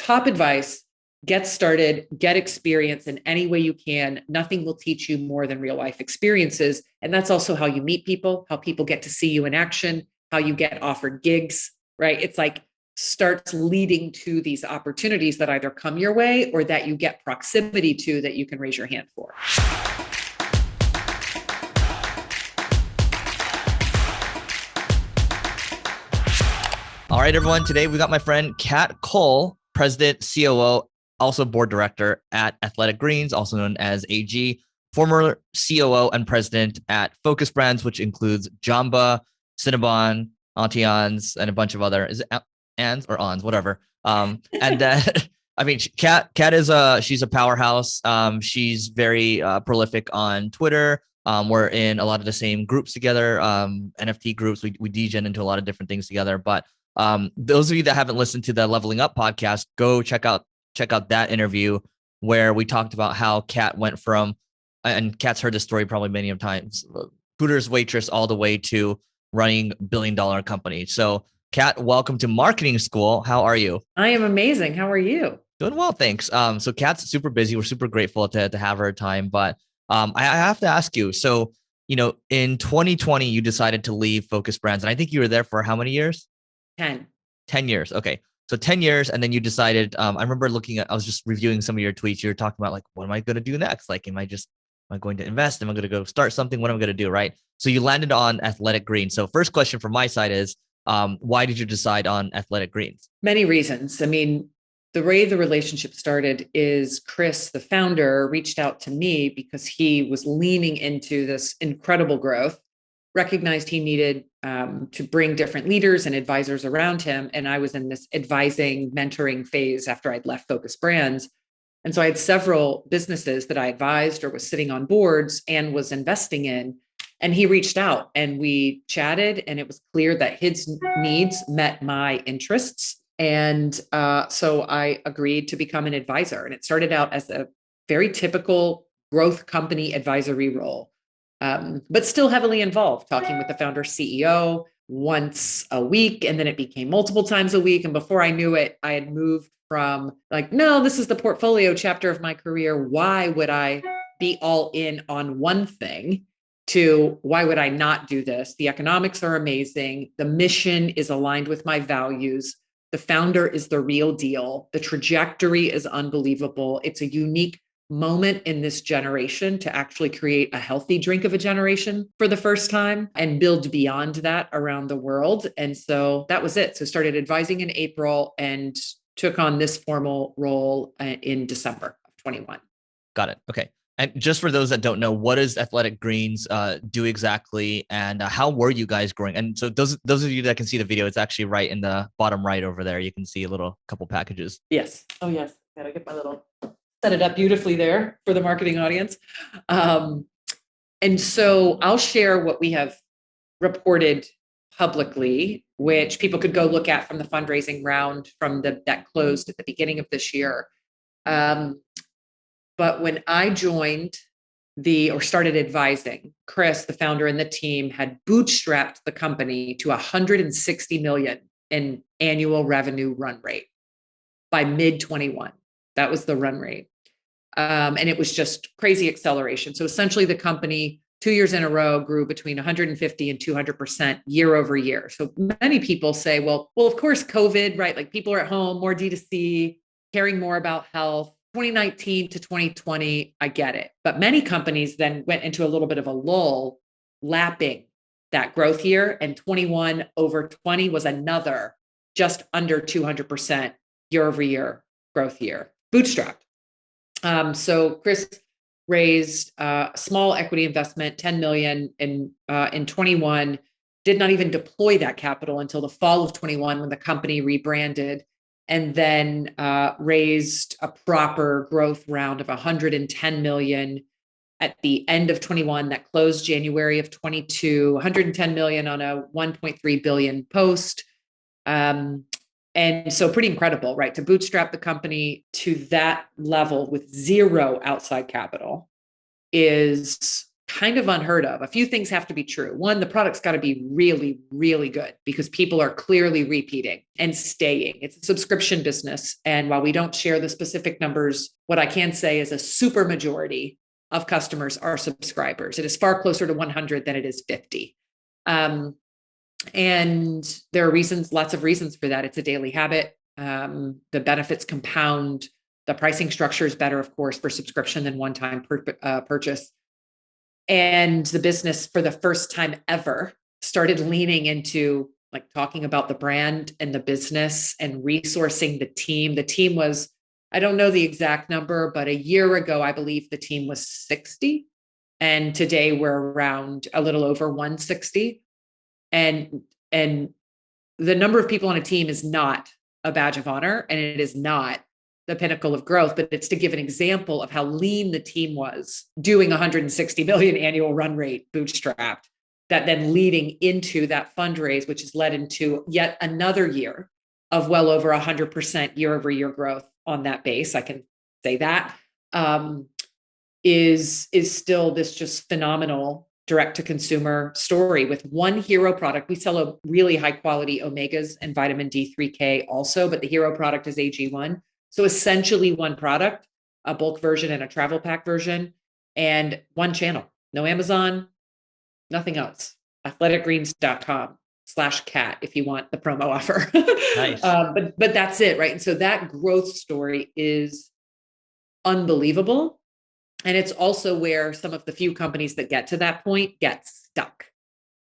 top advice: get started, get experience in any way you can. Nothing will teach you more than real life experiences. And that's also how you meet people, how people get to see you in action, how you get offered gigs, right? It's like starts leading to these opportunities that either come your way or that you get proximity to that you can raise your hand for. All right, everyone. Today we got my friend Kat Cole, President, COO, also board director at Athletic Greens, also known as AG, former COO and president at Focus Brands, which includes Jamba, Cinnabon, Auntie-Ons, and a bunch of other, is it Ans or Ons, whatever. And then, I mean, Kat is she's a powerhouse. She's very prolific on Twitter. We're in a lot of the same groups together, NFT groups. We degen into a lot of different things together. But those of you that haven't listened to the Leveling Up podcast, go check out that interview where we talked about how Kat went from, and Kat's heard this story probably many of times, Hooters waitress all the way to running billion-dollar company. So Kat, welcome to marketing school. How are you? I am amazing. How are you? Doing well, thanks. So Kat's super busy. We're super grateful to have her time, but I have to ask you. So, in 2020, you decided to leave Focus Brands, and I think you were there for how many years? 10. 10 years. Okay. So 10 years. And then you decided, I remember I was just reviewing some of your tweets. You were talking about like, what am I going to do next? Like, am I going to invest? Am I going to go start something? What am I going to do? Right. So you landed on Athletic Greens. So first question from my side is, why did you decide on Athletic Greens? Many reasons. I mean, the way the relationship started is Chris, the founder, reached out to me because he was leaning into this incredible growth, recognized he needed to bring different leaders and advisors around him. And I was in this advising, mentoring phase after I'd left Focus Brands. And so I had several businesses that I advised or was sitting on boards and was investing in. And he reached out and we chatted, and it was clear that his needs met my interests. And so I agreed to become an advisor. And it started out as a very typical growth company advisory role. But still heavily involved, talking with the founder CEO once a week. And then it became multiple times a week. And before I knew it, I had moved from like, no, this is the portfolio chapter of my career. Why would I be all in on one thing? To why would I not do this? The economics are amazing. The mission is aligned with my values. The founder is the real deal. The trajectory is unbelievable. It's a unique moment in this generation to actually create a healthy drink of a generation for the first time and build beyond that around the world. And so that was it. So started advising in April and took on this formal role in December of 21. Got it. Okay. And just for those that don't know, what does Athletic Greens do exactly, and how were you guys growing? And so those of you that can see the video, it's actually right in the bottom right over there. You can see a couple packages. Yes. Oh yes. Gotta get my little set it up beautifully there for the marketing audience. And so I'll share what we have reported publicly, which people could go look at from the fundraising round that closed at the beginning of this year. But when I joined started advising, Chris, the founder, and the team had bootstrapped the company to 160 million in annual revenue run rate by mid 21. That was the run rate. And it was just crazy acceleration. So essentially the company 2 years in a row grew between 150 and 200% year over year. So many people say, well, of course, COVID, right? Like people are at home, more D2C, caring more about health. 2019 to 2020, I get it. But many companies then went into a little bit of a lull, lapping that growth year. And 21 over 20 was another just under 200% year over year growth year, bootstrapped. So Chris raised a small equity investment, 10 million in 21, did not even deploy that capital until the fall of 21 when the company rebranded, and then raised a proper growth round of 110 million at the end of 21 that closed January of 22, 110 million on a 1.3 billion post. And so pretty incredible, right? To bootstrap the company to that level with zero outside capital is kind of unheard of. A few things have to be true. One, the product's got to be really, really good because people are clearly repeating and staying. It's a subscription business. And while we don't share the specific numbers, what I can say is a super majority of customers are subscribers. It is far closer to 100 than it is 50. And there are reasons, lots of reasons for that. It's a daily habit. The benefits compound. The pricing structure is better, of course, for subscription than one-time purchase. And the business, for the first time ever, started leaning into like talking about the brand and the business and resourcing the team. The team was, I don't know the exact number, but a year ago, I believe the team was 60. And today we're around a little over 160. And the number of people on a team is not a badge of honor, and it is not the pinnacle of growth, but it's to give an example of how lean the team was doing 160 million annual run rate bootstrapped, that then leading into that fundraise, which has led into yet another year of well over 100% year over year growth on that base. I can say that is still this just phenomenal direct to consumer story with one hero product. We sell a really high quality omegas and vitamin D3K also, but the hero product is AG1. So essentially one product, a bulk version and a travel pack version, and one channel, no Amazon, nothing else. athleticgreens.com/cat if you want the promo offer. Nice. But that's it, right? And so that growth story is unbelievable. And it's also where some of the few companies that get to that point get stuck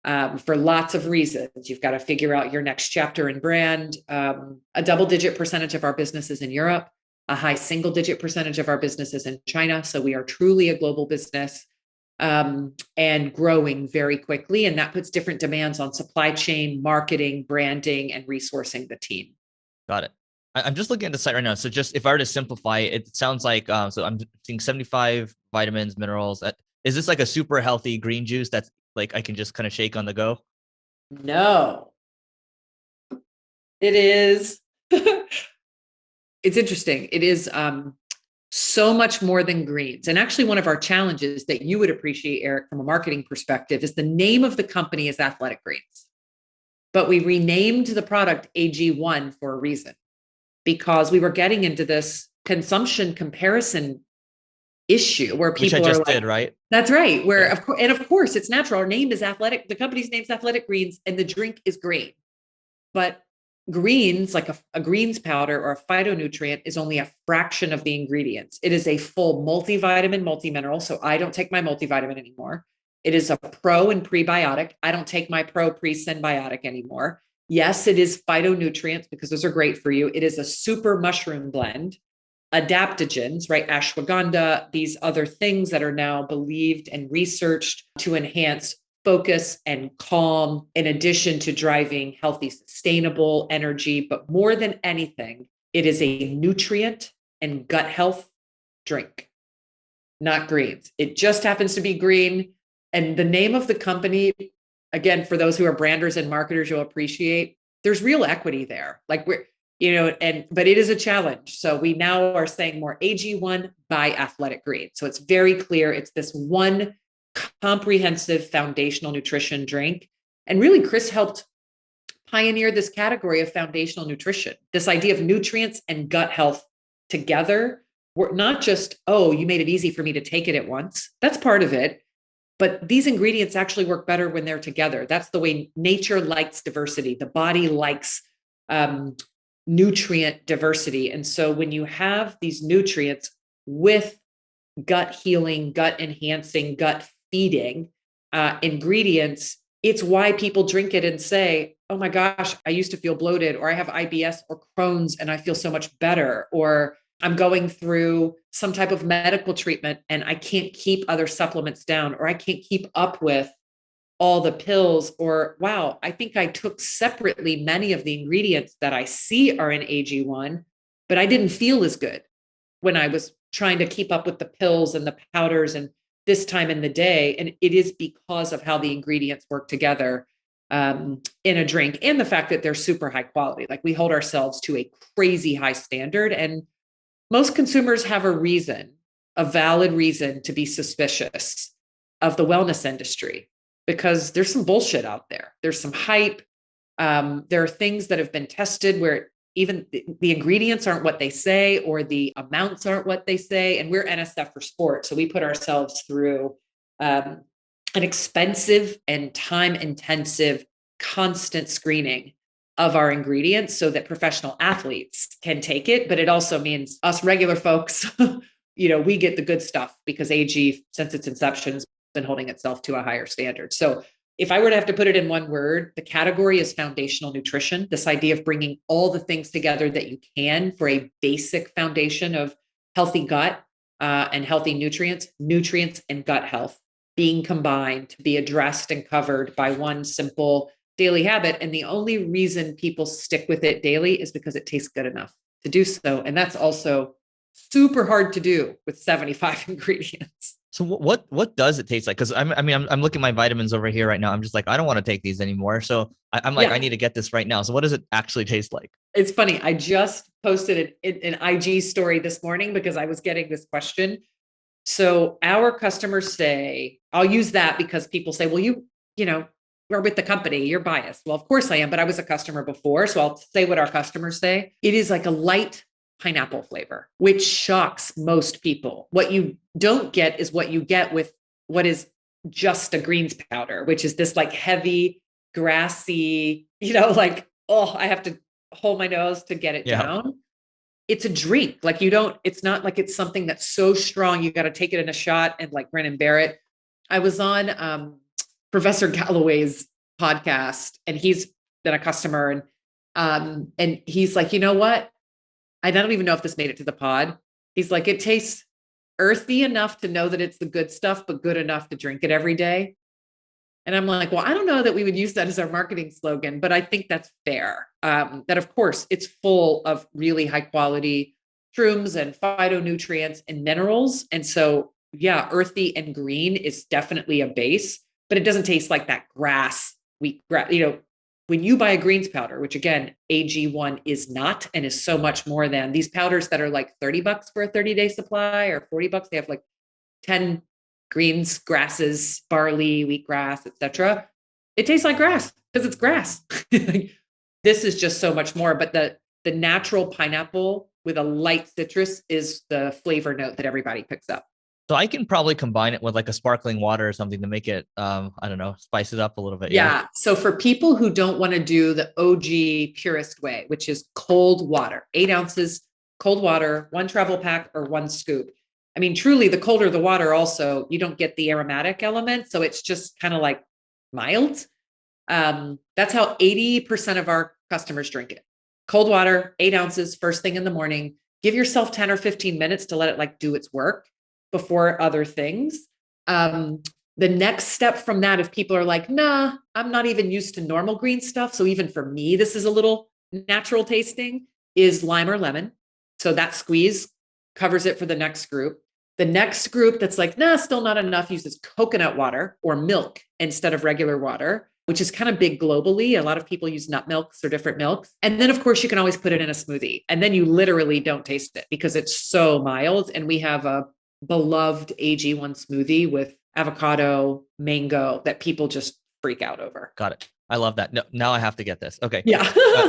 for lots of reasons. You've got to figure out your next chapter in brand. A double-digit percentage of our business is in Europe. A high single-digit percentage of our business is in China. So we are truly a global business and growing very quickly. And that puts different demands on supply chain, marketing, branding, and resourcing the team. Got it. I'm just looking at the site right now. So just if I were to simplify it, it sounds like, so I'm seeing 75 vitamins, minerals. Is this like a super healthy green juice that's like I can just kind of shake on the go? No, it is. It's interesting. It is so much more than greens. And actually one of our challenges that you would appreciate, Eric, from a marketing perspective is the name of the company is Athletic Greens, but we renamed the product AG1 for a reason, because we were getting into this consumption comparison issue where people Which I just are like, did, right? That's right. Where of course it's natural. Our name is Athletic. The company's name's Athletic Greens, and the drink is green. But greens, like a greens powder or a phytonutrient, is only a fraction of the ingredients. It is a full multivitamin, multimineral. So I don't take my multivitamin anymore. It is a pro and prebiotic. I don't take my pro pre-symbiotic anymore. Yes, it is phytonutrients because those are great for you. It is a super mushroom blend, adaptogens, right? Ashwagandha, these other things that are now believed and researched to enhance focus and calm, in addition to driving healthy, sustainable energy. But more than anything, it is a nutrient and gut health drink, not greens. It just happens to be green. And the name of the company, again, for those who are branders and marketers, you'll appreciate there's real equity there. Like but it is a challenge. So we now are saying more AG1 by Athletic Greens. So it's very clear. It's this one comprehensive foundational nutrition drink. And really, Chris helped pioneer this category of foundational nutrition, this idea of nutrients and gut health together. We're not just, oh, you made it easy for me to take it at once. That's part of it. But these ingredients actually work better when they're together. That's the way nature likes diversity. The body likes nutrient diversity. And so when you have these nutrients with gut healing, gut enhancing, gut feeding ingredients, it's why people drink it and say, oh my gosh, I used to feel bloated, or I have IBS or Crohn's and I feel so much better, or I'm going through some type of medical treatment and I can't keep other supplements down, or I can't keep up with all the pills, or wow, I think I took separately many of the ingredients that I see are in AG1, but I didn't feel as good when I was trying to keep up with the pills and the powders and this time in the day. And it is because of how the ingredients work together in a drink, and the fact that they're super high quality. Like, we hold ourselves to a crazy high standard, and most consumers have a valid reason to be suspicious of the wellness industry, because there's some bullshit out there. There's some hype. There are things that have been tested where even the ingredients aren't what they say, or the amounts aren't what they say. And we're NSF for sport. So we put ourselves through an expensive and time intensive constant screening of our ingredients so that professional athletes can take it. But it also means us regular folks, we get the good stuff because AG, since its inception, has been holding itself to a higher standard. So if I were to have to put it in one word, the category is foundational nutrition. This idea of bringing all the things together that you can for a basic foundation of healthy gut and healthy nutrients and gut health being combined to be addressed and covered by one simple daily habit. And the only reason people stick with it daily is because it tastes good enough to do so. And that's also super hard to do with 75 ingredients. So what does it taste like? Because I'm looking at my vitamins over here right now. I'm just like, I don't want to take these anymore. So I'm like, I need to get this right now. So what does it actually taste like? It's funny. I just posted an IG story this morning because I was getting this question. So our customers say, I'll use that because people say, well, we're with the company, you're biased. Well, of course I am, but I was a customer before. So I'll say what our customers say. It is like a light pineapple flavor, which shocks most people. What you don't get is what you get with what is just a greens powder, which is this like heavy, grassy, I have to hold my nose to get it down. It's a drink. Like it's not like it's something that's so strong. You got to take it in a shot and like grin and bear it. I was on Professor Galloway's podcast, and he's been a customer, and he's like, you know what? I don't even know if this made it to the pod. He's like, it tastes earthy enough to know that it's the good stuff, but good enough to drink it every day. And I'm like, well, I don't know that we would use that as our marketing slogan, but I think that's fair. That of course it's full of really high quality shrooms and phytonutrients and minerals. And so, yeah, earthy and green is definitely a base, but it doesn't taste like that wheat grass. When you buy a greens powder, which again, AG1 is not, and is so much more than these powders that are like $30 for a 30-day supply or $40, they have like 10 greens, grasses, barley, wheatgrass, etc. It tastes like grass because it's grass. This is just so much more, but the natural pineapple with a light citrus is the flavor note that everybody picks up. So I can probably combine it with like a sparkling water or something to make it, I don't know, spice it up a little bit. Yeah. So for people who don't want to do the OG purist way, which is cold water, 8 ounces, cold water, 1 travel pack or 1 scoop. I mean, truly, the colder the water also, you don't get the aromatic element. So it's just kind of like mild. That's how 80% of our customers drink it. Cold water, 8 ounces, first thing in the morning. Give yourself 10 or 15 minutes to let it like do its work before other things. The next step from that, if people are like, nah, I'm not even used to normal green stuff. So even for me, this is a little natural tasting, is lime or lemon. So that squeeze covers it for the next group. The next group that's like, nah, still not enough, uses coconut water or milk instead of regular water, which is kind of big globally. A lot of people use nut milks or different milks. And then of course you can always put it in a smoothie, and then you literally don't taste it because it's so mild. And we have a beloved AG1 smoothie with avocado, mango that people just freak out over. Got it. I love that. No, now I have to get this. Okay. Yeah.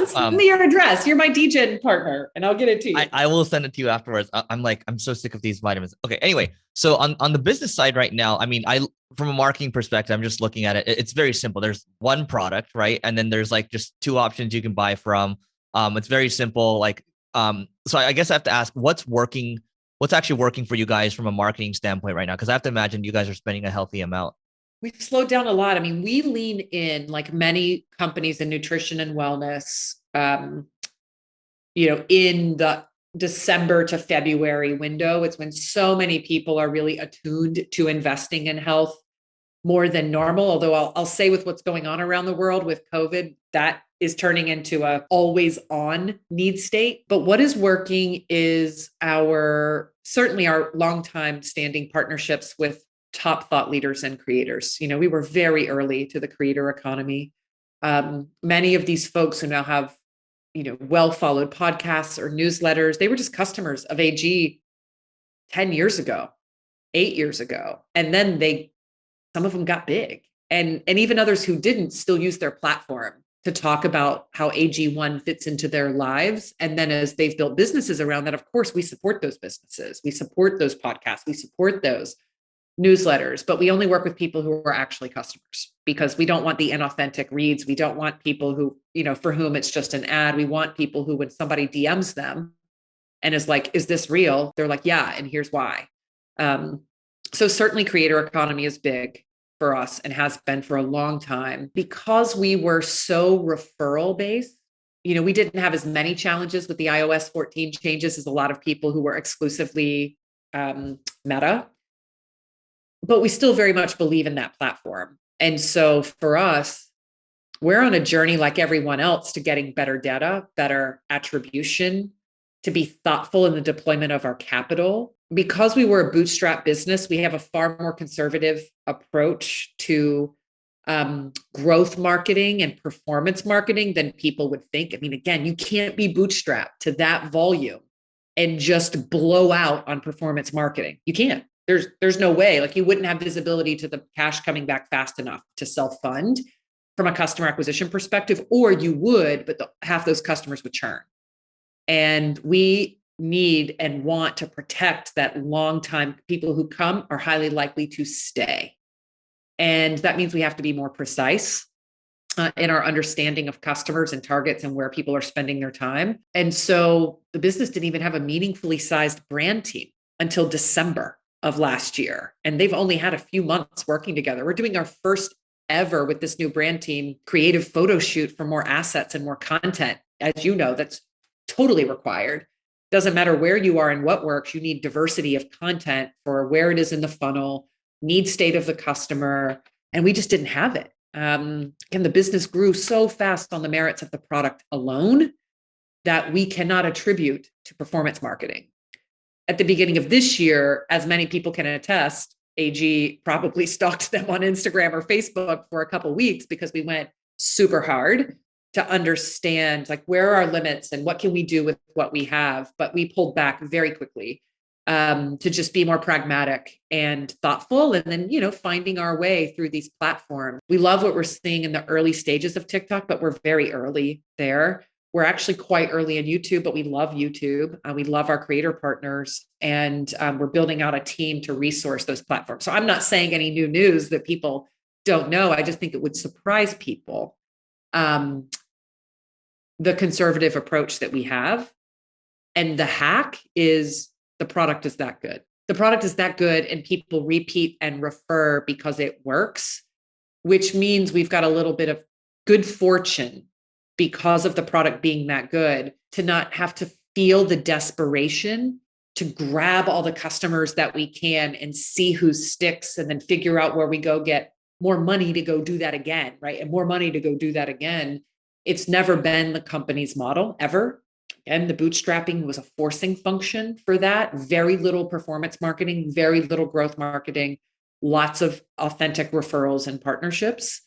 Send me your address. You're my DJ partner and I'll get it to you. I will send it to you afterwards. I'm so sick of these vitamins. Okay. Anyway, so on the business side right now, I mean, from a marketing perspective, I'm just looking at it. It's very simple. There's one product, right? And then there's like just 2 options you can buy from. It's very simple. Like, so I guess I have to ask what's actually working for you guys from a marketing standpoint right now? Because I have to imagine you guys are spending a healthy amount. We've slowed down a lot. I mean, we lean in like many companies in nutrition and wellness, in the December to February window. It's when so many people are really attuned to investing in health more than normal. Although I'll say with what's going on around the world with COVID, that is turning into a always on need state. But what is working is certainly our longtime standing partnerships with top thought leaders and creators. We were very early to the creator economy. Many of these folks who now have, well followed podcasts or newsletters, they were just customers of AG 10 years ago, 8 years ago. And then they some of them got big, and even others who didn't still use their platform to talk about how AG1 fits into their lives. And then as they've built businesses around that, of course, we support those businesses. We support those podcasts. We support those newsletters, but we only work with people who are actually customers, because we don't want the inauthentic reads. We don't want people who, for whom it's just an ad. We want people who, when somebody DMs them and is like, is this real? They're like, yeah, and here's why. So certainly creator economy is big for us and has been for a long time, because we were so referral based. We didn't have as many challenges with the iOS 14 changes as a lot of people who were exclusively Meta, but we still very much believe in that platform. And so for us, we're on a journey like everyone else to getting better data, better attribution, to be thoughtful in the deployment of our capital. Because we were a bootstrap business, we have a far more conservative approach to growth marketing and performance marketing than people would think. I mean, again, you can't be bootstrapped to that volume and just blow out on performance marketing. You can't. There's no way. Like, you wouldn't have visibility to the cash coming back fast enough to self-fund from a customer acquisition perspective, or you would, but half those customers would churn. And we need and want to protect that long time. People who come are highly likely to stay. And that means we have to be more precise in our understanding of customers and targets and where people are spending their time. And so the business didn't even have a meaningfully sized brand team until December of last year. And they've only had a few months working together. We're doing our first ever with this new brand team creative photo shoot for more assets and more content. As you know, that's totally required. Doesn't matter where you are and what works, you need diversity of content for where it is in the funnel, need state of the customer. And we just didn't have it. And the business grew so fast on the merits of the product alone that we cannot attribute to performance marketing. At the beginning of this year, as many people can attest, AG probably stalked them on Instagram or Facebook for a couple of weeks, because we went super hard to understand, like, where are our limits and what can we do with what we have. But we pulled back very quickly to just be more pragmatic and thoughtful, and then, finding our way through these platforms. We love what we're seeing in the early stages of TikTok, but we're very early there. We're actually quite early in YouTube, but we love YouTube. We love our creator partners, and we're building out a team to resource those platforms. So I'm not saying any new news that people don't know. I just think it would surprise people, the conservative approach that we have. And the hack is the product is that good. The product is that good, and people repeat and refer because it works, which means we've got a little bit of good fortune because of the product being that good, to not have to feel the desperation to grab all the customers that we can and see who sticks, and then figure out where we go get more money to go do that again, right? And more money to go do that again. It's never been the company's model, ever. And the bootstrapping was a forcing function for that. Very little performance marketing, very little growth marketing, lots of authentic referrals and partnerships.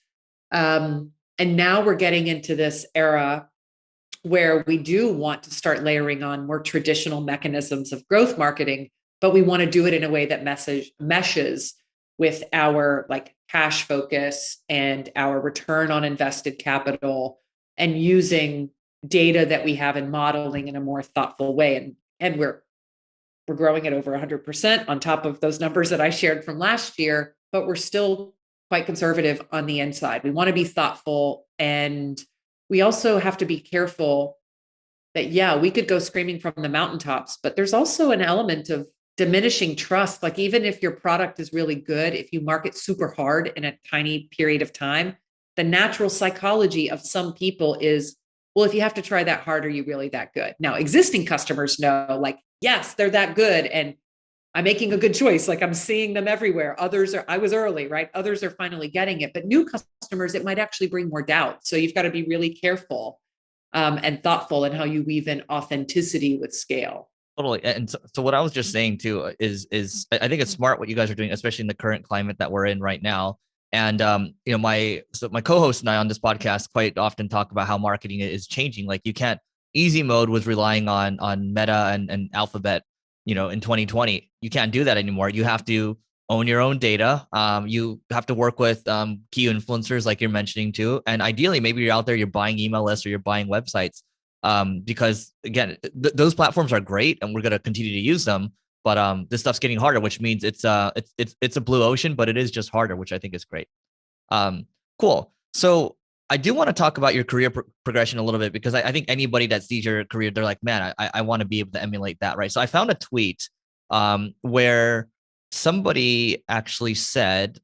And now we're getting into this era where we do want to start layering on more traditional mechanisms of growth marketing, but we want to do it in a way that meshes with our cash focus and our return on invested capital, and using data that we have and modeling in a more thoughtful way. And we're growing at over 100% on top of those numbers that I shared from last year, but we're still quite conservative on the inside. We want to be thoughtful, and we also have to be careful that, yeah, we could go screaming from the mountaintops, but there's also an element of diminishing trust. Like, even if your product is really good, if you market super hard in a tiny period of time, the natural psychology of some people is, well, if you have to try that hard, are you really that good? Now, existing customers know, yes, they're that good, and I'm making a good choice. I'm seeing them everywhere. I was early, right? Others are finally getting it. But new customers, it might actually bring more doubt. So you've got to be really careful and thoughtful in how you weave in authenticity with scale. Totally. And so what I was just saying too is I think it's smart what you guys are doing, especially in the current climate that we're in right now. And my co-host and I on this podcast quite often talk about how marketing is changing. Like, you can't, easy mode was relying on Meta and Alphabet, in 2020. You can't do that anymore. You have to own your own data. You have to work with key influencers like you're mentioning too. And ideally, maybe you're out there, you're buying email lists or you're buying websites. Because again, those platforms are great and we're going to continue to use them. But this stuff's getting harder, which means it's a blue ocean, but it is just harder, which I think is great. Um, cool. So I do want to talk about your career progression a little bit because I think anybody that sees your career, they're like, man, I want to be able to emulate that, right? So I found a tweet where somebody actually said,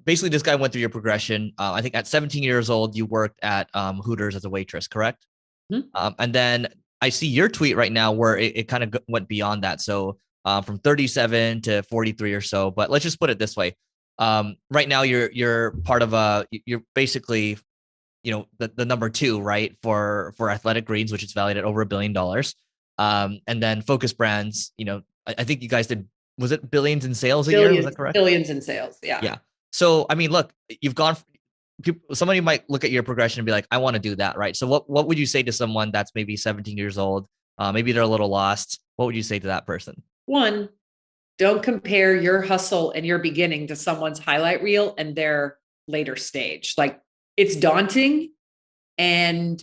basically this guy went through your progression. I think at 17 years old, you worked at Hooters as a waitress, correct? Mhm. And then I see your tweet right now where it kind of went beyond that. So from 37 to 43 or so. But let's just put it this way. Right now, you're part of you're basically, the number two, right, for Athletic Greens, which is valued at over $1 billion. And then Focus Brands, I think you guys did, was it billions in sales a year? Was that correct? Billions in sales. Yeah. Yeah. So, I mean, look, you've gone, somebody might look at your progression and be like, I want to do that, right? So what would you say to someone that's maybe 17 years old? Maybe they're a little lost. What would you say to that person? One, don't compare your hustle and your beginning to someone's highlight reel and their later stage. Like, it's daunting and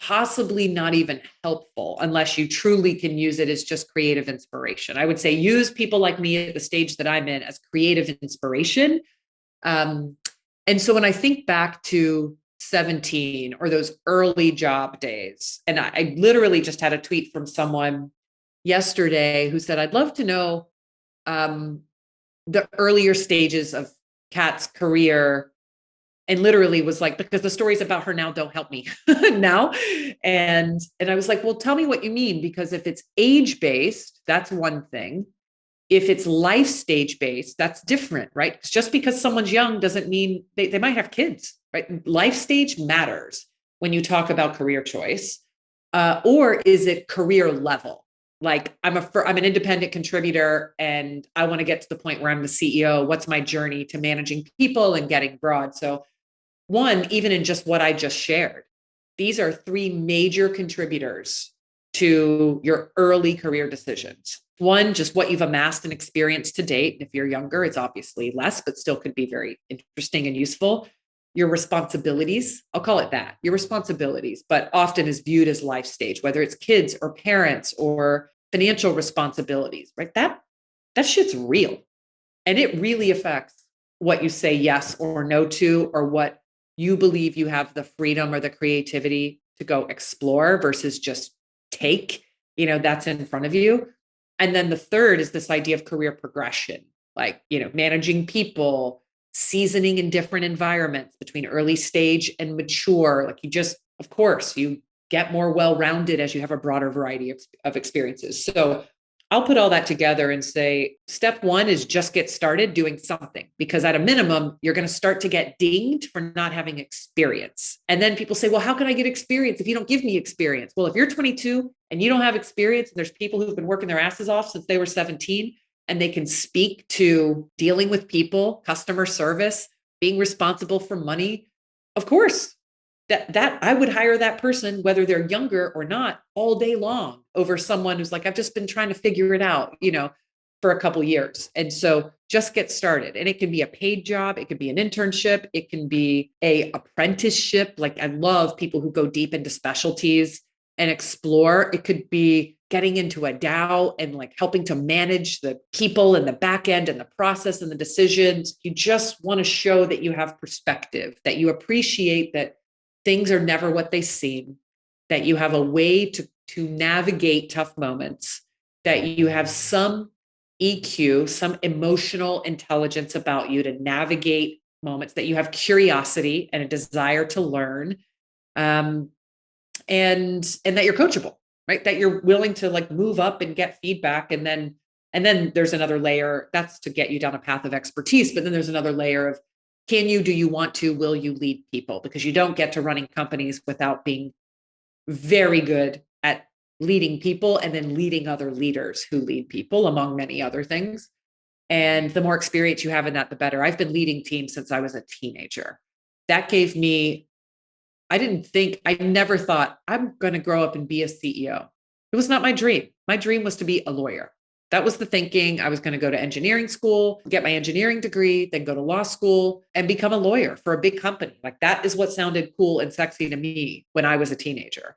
possibly not even helpful unless you truly can use it as just creative inspiration. I would say use people like me at the stage that I'm in as creative inspiration. And so when I think back to 17 or those early job days, and I literally just had a tweet from someone yesterday who said, I'd love to know the earlier stages of Kat's career, and literally was like, because the stories about her now don't help me now. And I was like, well, tell me what you mean, because if it's age based, that's one thing. If it's life stage based, that's different, right? Just because someone's young doesn't mean they might have kids, right? Life stage matters when you talk about career choice. Or is it career level? Like I'm an independent contributor and I want to get to the point where I'm the CEO. What's my journey to managing people and getting broad? So one, even in just what I just shared, these are three major contributors to your early career decisions. One, just what you've amassed and experienced to date. If you're younger, it's obviously less, but still could be very interesting and useful. Your responsibilities, I'll call it that, your responsibilities, but often is viewed as life stage, whether it's kids or parents or financial responsibilities, right? That shit's real. And it really affects what you say yes or no to, or what you believe you have the freedom or the creativity to go explore versus just take, that's in front of you. And then the third is this idea of career progression, like, managing people, seasoning in different environments between early stage and mature. Like of course, you get more well-rounded as you have a broader variety of experiences. So I'll put all that together and say, step one is just get started doing something, because at a minimum, you're going to start to get dinged for not having experience. And then people say, well, how can I get experience if you don't give me experience? Well, if you're 22 and you don't have experience, and there's people who've been working their asses off since they were 17, and they can speak to dealing with people, customer service, being responsible for money, of course, that I would hire that person, whether they're younger or not, all day long over someone who's like, I've just been trying to figure it out, for a couple of years. And so just get started. And it can be a paid job. It could be an internship. It can be a apprenticeship. Like I love people who go deep into specialties and explore. It could be getting into a DAO and like helping to manage the people and the back end and the process and the decisions. You just want to show that you have perspective, that you appreciate that things are never what they seem, that you have a way to navigate tough moments, that you have some EQ, some emotional intelligence about you to navigate moments, that you have curiosity and a desire to learn, and that you're coachable, right? That you're willing to like move up and get feedback. And then there's another layer that's to get you down a path of expertise. But then there's another layer of, do you want to, will you lead people? Because you don't get to running companies without being very good at leading people and then leading other leaders who lead people, among many other things. And the more experience you have in that, the better. I've been leading teams since I was a teenager. That gave me, I never thought I'm going to grow up and be a CEO. It was not my dream. My dream was to be a lawyer. That was the thinking. I was going to go to engineering school, get my engineering degree, then go to law school and become a lawyer for a big company. Like that is what sounded cool and sexy to me when I was a teenager.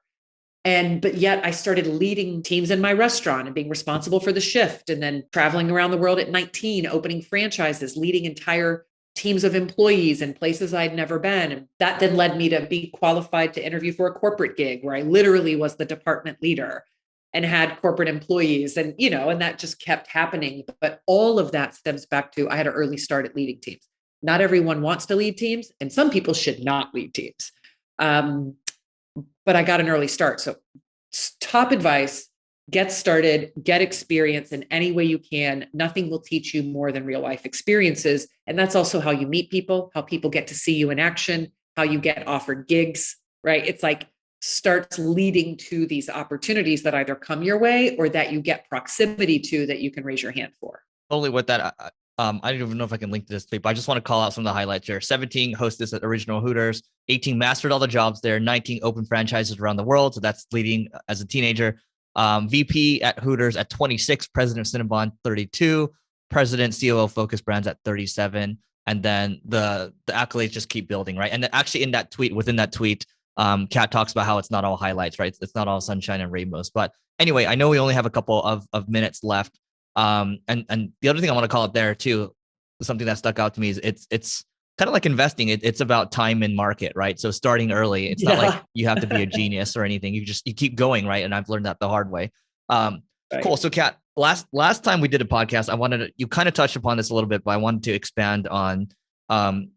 But yet I started leading teams in my restaurant and being responsible for the shift, and then traveling around the world at 19, opening franchises, leading entire teams of employees in places I'd never been. And that then led me to be qualified to interview for a corporate gig where I literally was the department leader and had corporate employees, and that just kept happening. But all of that stems back to I had an early start at leading teams. Not everyone wants to lead teams, and some people should not lead teams. But I got an early start. So top advice, get started, get experience in any way you can. Nothing will teach you more than real life experiences. And that's also how you meet people, how people get to see you in action, how you get offered gigs, right? It's like starts leading to these opportunities that either come your way or that you get proximity to that you can raise your hand for. Totally with that. I don't even know if I can link to this tweet, but I just want to call out some of the highlights here. 17 hostess at Original Hooters, 18 mastered all the jobs there, 19 open franchises around the world. So that's leading as a teenager. VP at Hooters at 26, president of Cinnabon 32, president COO Focus Brands at 37. And then the accolades just keep building, right? And then actually within that tweet, Kat talks about how it's not all highlights, right? It's not all sunshine and rainbows. But anyway, I know we only have a couple of minutes left. And the other thing I want to call it there too, something that stuck out to me is it's kind of like investing. It's about time and market, right? So starting early, it's not like you have to be a genius or anything. You keep going, right? And I've learned that the hard way. Right. Cool. So Kat, last time we did a podcast, you kind of touched upon this a little bit, but I wanted to expand on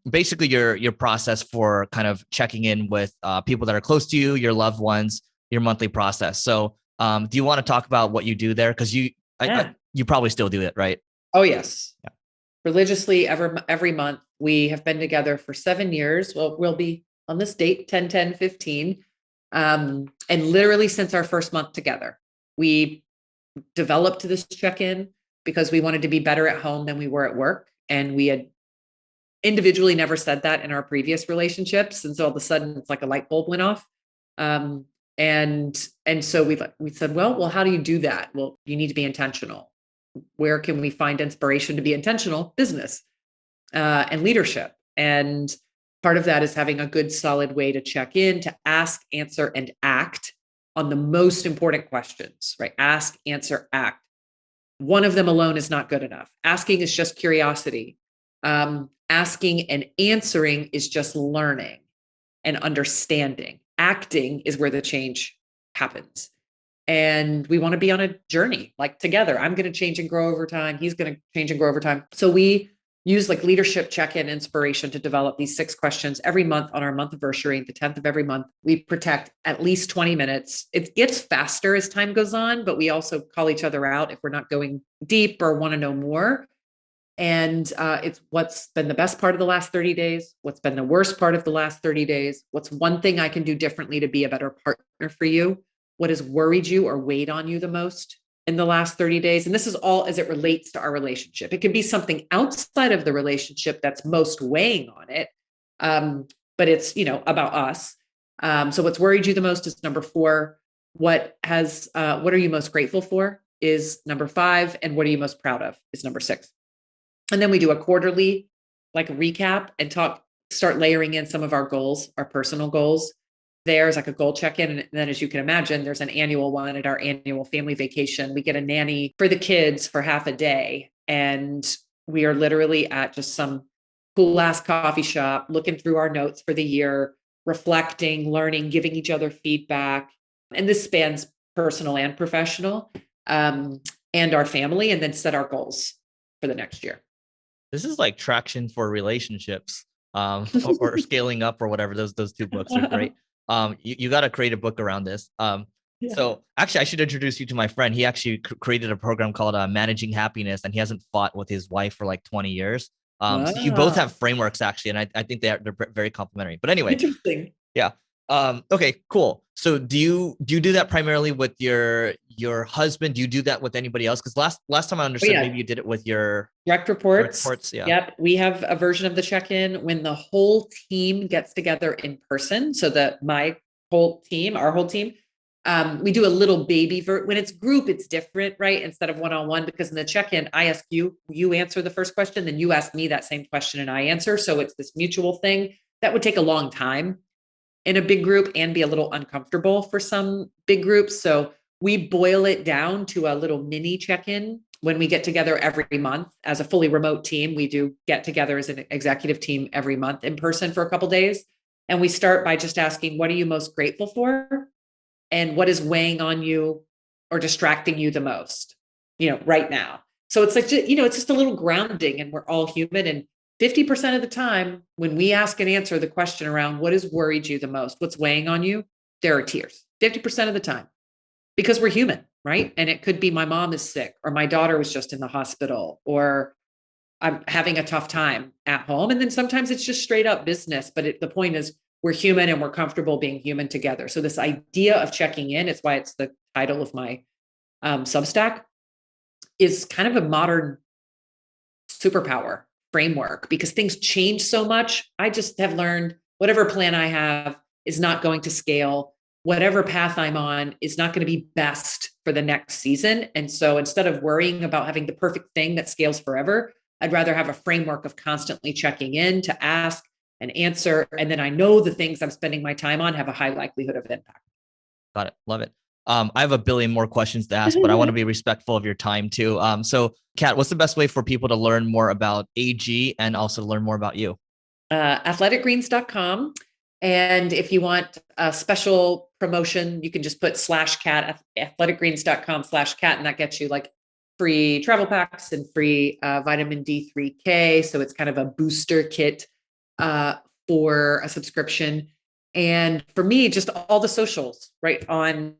basically your process for kind of checking in with people that are close to you, your loved ones, your monthly process. So do you want to talk about what you do there? Because you probably still do it, right? Oh, yes. Yeah. Religiously every month. We have been together for 7 years. Well, we'll be on this date, 10/10/15. And literally since our first month together, we developed this check-in because we wanted to be better at home than we were at work. And we had individually never said that in our previous relationships. And so all of a sudden it's like a light bulb went off. And so we said, well, how do you do that? Well, you need to be intentional. Where can we find inspiration to be intentional? Business and leadership. And part of that is having a good, solid way to check in, to ask, answer, and act on the most important questions, right? Ask, answer, act. One of them alone is not good enough. Asking is just curiosity. Asking and answering is just learning and understanding. Acting is where the change happens. And we want to be on a journey, like together. I'm going to change and grow over time. He's going to change and grow over time. So we use like leadership check-in inspiration to develop these 6 questions every month on our month anniversary, the 10th of every month. We protect at least 20 minutes. It gets faster as time goes on, but we also call each other out if we're not going deep or want to know more. And it's what's been the best part of the last 30 days, what's been the worst part of the last 30 days, what's one thing I can do differently to be a better partner for you, what has worried you or weighed on you the most in the last 30 days. And this is all as it relates to our relationship. It could be something outside of the relationship that's most weighing on it. But it's, about us. So what's worried you the most is number 4. What are you most grateful for is number 5. And what are you most proud of is number 6. And then we do a quarterly recap and start layering in some of our goals, our personal goals. There's like a goal check-in. And then as you can imagine, there's an annual one at our annual family vacation. We get a nanny for the kids for half a day. And we are literally at just some cool ass coffee shop, looking through our notes for the year, reflecting, learning, giving each other feedback. And this spans personal and professional, and our family, and then set our goals for the next year. This is like traction for relationships, or scaling up or whatever. Those 2 books are great. You got to create a book around this. So actually I should introduce you to my friend. He actually created a program called Managing Happiness, and he hasn't fought with his wife for like 20 years. So you both have frameworks actually. And I think they're very complementary, but anyway. Interesting. Yeah. Okay, cool. So do you do that primarily with your husband? Do you do that with anybody else? Because last time I understood, maybe you did it with your direct reports. Yeah. Yep. We have a version of the check-in when the whole team gets together in person. So that our whole team, We do a little baby when it's group, it's different, right? Instead of one-on-one, because in the check-in, I ask you, you answer the first question, then you ask me that same question and I answer. So it's this mutual thing that would take a long time in a big group and be a little uncomfortable for some big groups. So we boil it down to a little mini check-in when we get together every month as a fully remote team. We do get together as an executive team every month in person for a couple of days. And we start by just asking, what are you most grateful for? And what is weighing on you or distracting you the most, right now. So it's like, it's just a little grounding, and we're all human. And 50% of the time when we ask and answer the question around what has worried you the most, what's weighing on you, there are tears 50% of the time, because we're human, right? And it could be my mom is sick, or my daughter was just in the hospital, or I'm having a tough time at home. And then sometimes it's just straight up business. But the point is, we're human and we're comfortable being human together. So this idea of checking in, it's why it's the title of my Substack, is kind of a modern superpower framework, because things change so much. I just have learned whatever plan I have is not going to scale. Whatever path I'm on is not going to be best for the next season. And so instead of worrying about having the perfect thing that scales forever, I'd rather have a framework of constantly checking in to ask and answer. And then I know the things I'm spending my time on have a high likelihood of impact. Got it. Love it. I have a billion more questions to ask, but I want to be respectful of your time too. So Kat, what's the best way for people to learn more about AG and also learn more about you? Athleticgreens.com. And if you want a special promotion, you can just put /Kat, athleticgreens.com/Kat, and that gets you like free travel packs and free vitamin D3K. So it's kind of a booster kit for a subscription. And for me, just all the socials, right? On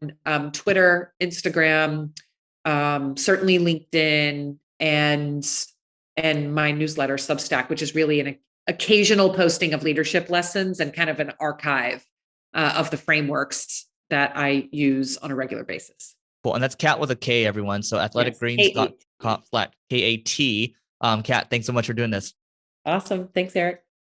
Twitter, Instagram, certainly LinkedIn, and my newsletter Substack, which is really an occasional posting of leadership lessons and kind of an archive of the frameworks that I use on a regular basis. Cool. And that's Kat with a K, everyone. So athleticgreens.com/KAT. Kat, thanks so much for doing this. Awesome. Thanks, Eric.